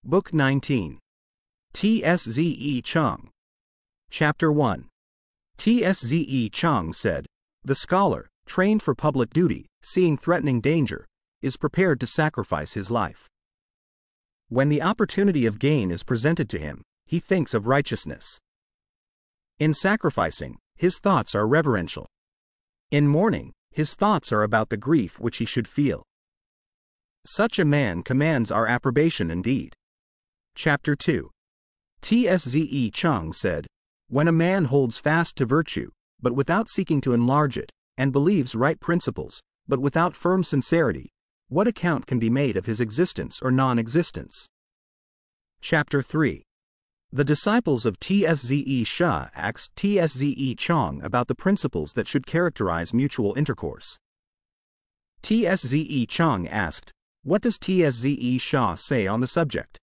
Book 19. Tsze-chang. Chapter 1. Tsze-chang said, "The scholar, trained for public duty, seeing threatening danger, is prepared to sacrifice his life. When the opportunity of gain is presented to him, he thinks of righteousness. In sacrificing, his thoughts are reverential. In mourning, his thoughts are about the grief which he should feel. Such a man commands our approbation indeed." Chapter 2. Tsze-chang said, "When a man holds fast to virtue, but without seeking to enlarge it, and believes right principles, but without firm sincerity, what account can be made of his existence or non-existence?" Chapter 3. The disciples of Tsze asked Tsze-chang about the principles that should characterize mutual intercourse. Tsze-chang asked, "What does Tsze say on the subject?"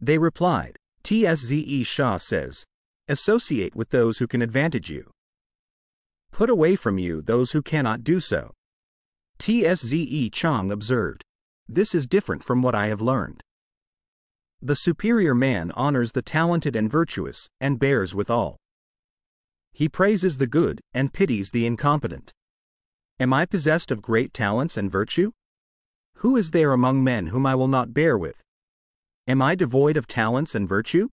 They replied, "Tsze says, associate with those who can advantage you. Put away from you those who cannot do so." Tsze-chang observed, "This is different from what I have learned. The superior man honors the talented and virtuous, and bears with all. He praises the good, and pities the incompetent. Am I possessed of great talents and virtue? Who is there among men whom I will not bear with? Am I devoid of talents and virtue?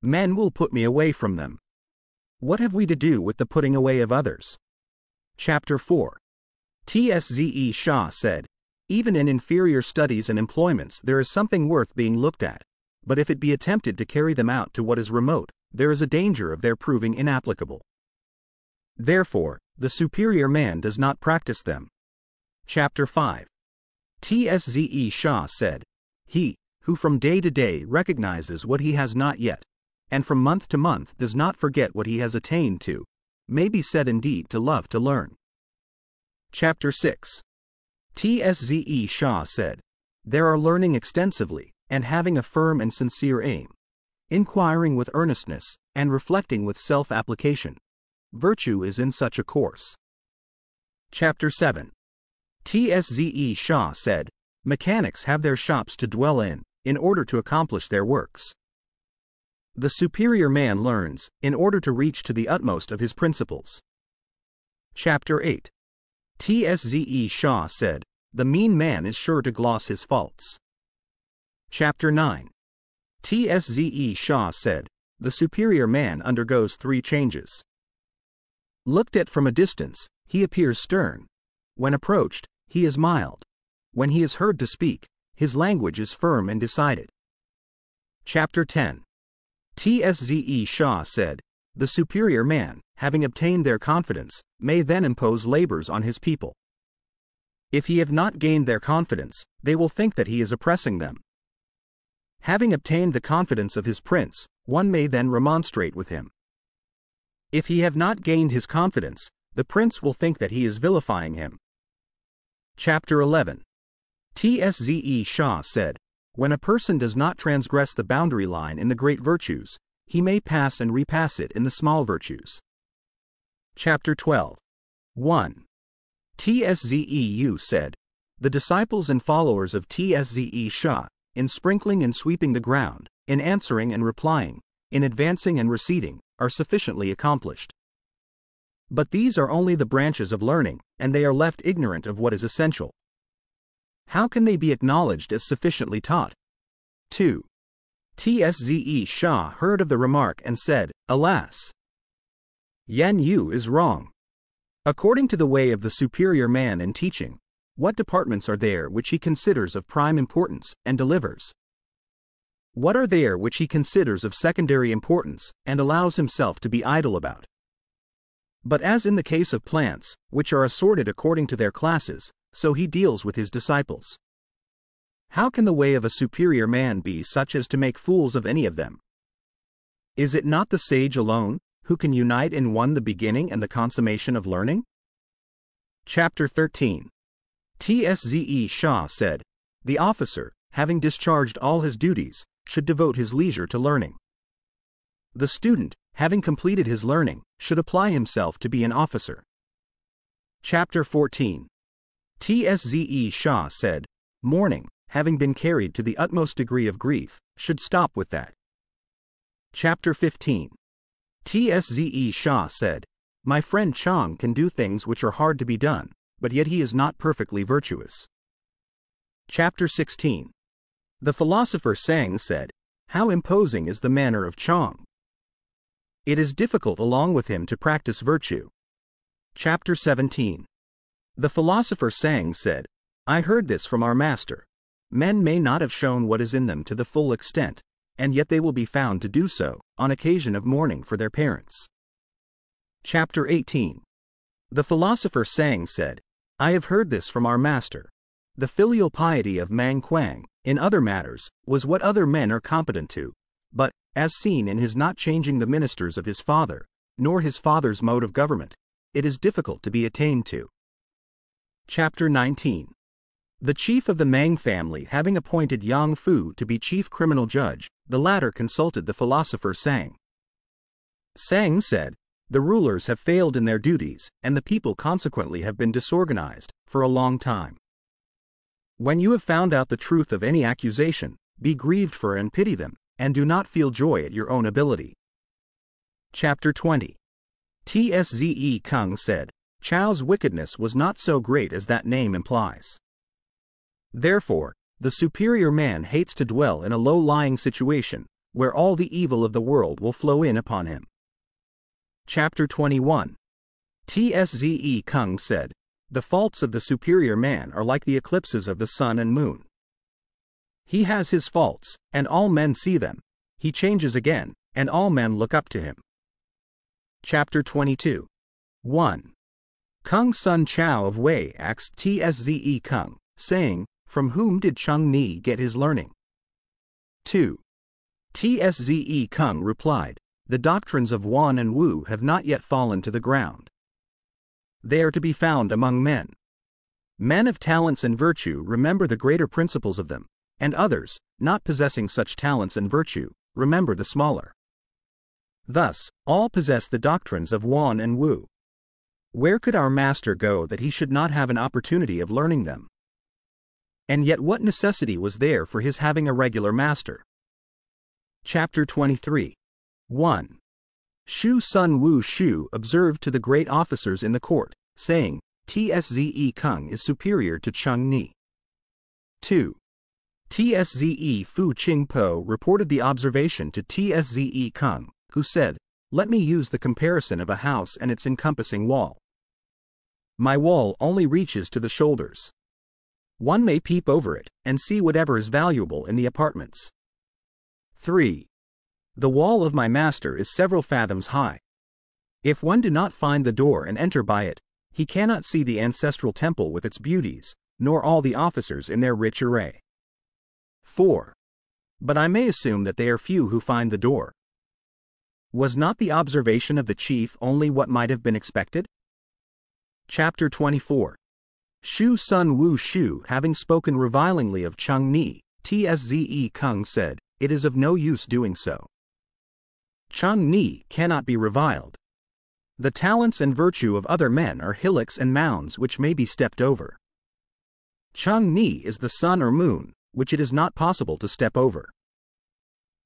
Men will put me away from them. What have we to do with the putting away of others?" Chapter 4. Tsze said, "Even in inferior studies and employments there is something worth being looked at, but if it be attempted to carry them out to what is remote, there is a danger of their proving inapplicable. Therefore, the superior man does not practice them." Chapter 5. Tsze said, "He who from day to day recognizes what he has not yet, and from month to month does not forget what he has attained to, may be said indeed to love to learn." Chapter 6. Tsze said, "There are learning extensively, and having a firm and sincere aim, inquiring with earnestness, and reflecting with self-application. Virtue is in such a course." Chapter 7. Tsze said, "Mechanics have their shops to dwell in order to accomplish their works. The superior man learns, in order to reach to the utmost of his principles." Chapter 8. Tsze said, "The mean man is sure to gloss his faults." Chapter 9. Tsze said, "The superior man undergoes 3 changes. Looked at from a distance, he appears stern. When approached, he is mild. When he is heard to speak, his language is firm and decided." Chapter 10. Tsze said, "The superior man, having obtained their confidence, may then impose labors on his people. If he have not gained their confidence, they will think that he is oppressing them. Having obtained the confidence of his prince, one may then remonstrate with him. If he have not gained his confidence, the prince will think that he is vilifying him." Chapter 11. Tsze said, "When a person does not transgress the boundary line in the great virtues, he may pass and repass it in the small virtues." Chapter 12. 1. Tsze said, "The disciples and followers of Tsze, in sprinkling and sweeping the ground, in answering and replying, in advancing and receding, are sufficiently accomplished. But these are only the branches of learning, and they are left ignorant of what is essential. How can they be acknowledged as sufficiently taught?" 2. Tsze heard of the remark and said, "Alas! Yan Yu is wrong. According to the way of the superior man in teaching, what departments are there which he considers of prime importance and delivers? What are there which he considers of secondary importance and allows himself to be idle about? But as in the case of plants, which are assorted according to their classes, so he deals with his disciples. How can the way of a superior man be such as to make fools of any of them? Is it not the sage alone, who can unite in one the beginning and the consummation of learning?" Chapter 13. Tsze said, "The officer, having discharged all his duties, should devote his leisure to learning. The student, having completed his learning, should apply himself to be an officer." Chapter 14. Tsze said, "Mourning, having been carried to the utmost degree of grief, should stop with that. Chapter 15. Tsze Shah said, "My friend Chang can do things which are hard to be done, but yet he is not perfectly virtuous." Chapter 16. The philosopher Saying said, "How imposing is the manner of Chang! It is difficult along with him to practice virtue." Chapter 17. The philosopher Saying said, "I heard this from our master. Men may not have shown what is in them to the full extent, and yet they will be found to do so, on occasion of mourning for their parents." Chapter 18. The philosopher Saying said, "I have heard this from our master. The filial piety of Mang Kuang, in other matters, was what other men are competent to, but, as seen in his not changing the ministers of his father, nor his father's mode of government, it is difficult to be attained to." Chapter 19. The chief of the Mang family having appointed Yang Fu to be chief criminal judge, the latter consulted the philosopher Sang. Sang said, "The rulers have failed in their duties, and the people consequently have been disorganized, for a long time. When you have found out the truth of any accusation, be grieved for and pity them, and do not feel joy at your own ability." Chapter 20. Tsze-chang said, "Chao's wickedness was not so great as that name implies. Therefore, the superior man hates to dwell in a low-lying situation, where all the evil of the world will flow in upon him." Chapter 21. Tsze-chang said, "The faults of the superior man are like the eclipses of the sun and moon. He has his faults, and all men see them. He changes again, and all men look up to him." Chapter 22. 1. Kung Sun Chao of Wei asked Tsze-chang, saying, "From whom did Cheng Ni get his learning?" 2. Tsze-chang replied, "The doctrines of Wan and Wu have not yet fallen to the ground. They are to be found among men. Men of talents and virtue remember the greater principles of them, and others, not possessing such talents and virtue, remember the smaller. Thus, all possess the doctrines of Wan and Wu. Where could our master go that he should not have an opportunity of learning them? And yet what necessity was there for his having a regular master?" Chapter 23. 1. Shu Sun Wu Shu observed to the great officers in the court, saying, "Tsze-chang is superior to Cheng Ni." 2. Tsze Fu Ching Po reported the observation to Tsze-chang, who said, "Let me use the comparison of a house and its encompassing wall. My wall only reaches to the shoulders. One may peep over it, and see whatever is valuable in the apartments. 3. The wall of my master is several fathoms high. If one do not find the door and enter by it, he cannot see the ancestral temple with its beauties, nor all the officers in their rich array. 4. But I may assume that they are few who find the door. Was not the observation of the chief only what might have been expected?" Chapter 24. Shu Sun Wu Shu having spoken revilingly of Cheng Ni, Tsze-chang said, "It is of no use doing so. Cheng Ni cannot be reviled. The talents and virtue of other men are hillocks and mounds which may be stepped over. Cheng Ni is the sun or moon, which it is not possible to step over.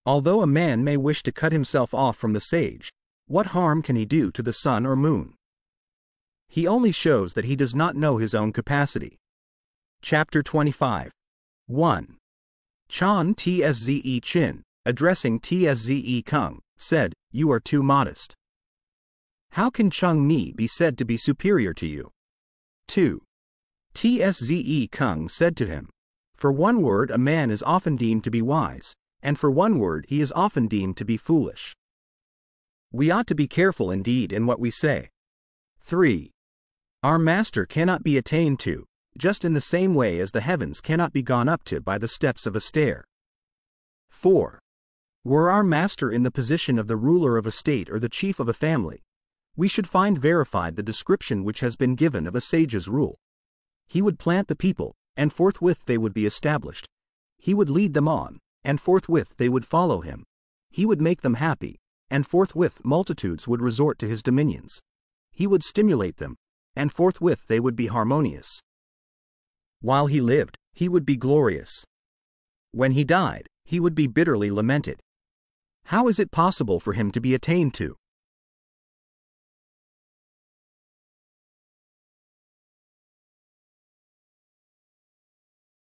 Although a man may wish to cut himself off from the sage, what harm can he do to the sun or moon? He only shows that he does not know his own capacity." Chapter 25. 1. Chan Tsze Chin, addressing Tsze-chang, said, "You are too modest. How can Cheng Ni be said to be superior to you?" 2. Tsze-chang said to him, "For one word a man is often deemed to be wise, and for one word he is often deemed to be foolish. We ought to be careful indeed in what we say." 3. Our master cannot be attained to, just in the same way as the heavens cannot be gone up to by the steps of a stair. 4. Were our master in the position of the ruler of a state or the chief of a family, we should find verified the description which has been given of a sage's rule. He would plant the people, and forthwith they would be established. He would lead them on, and forthwith they would follow him. He would make them happy, and forthwith multitudes would resort to his dominions. He would stimulate them, and forthwith they would be harmonious. While he lived, he would be glorious, When he died, he would be bitterly lamented. How is it possible for him to be attained to?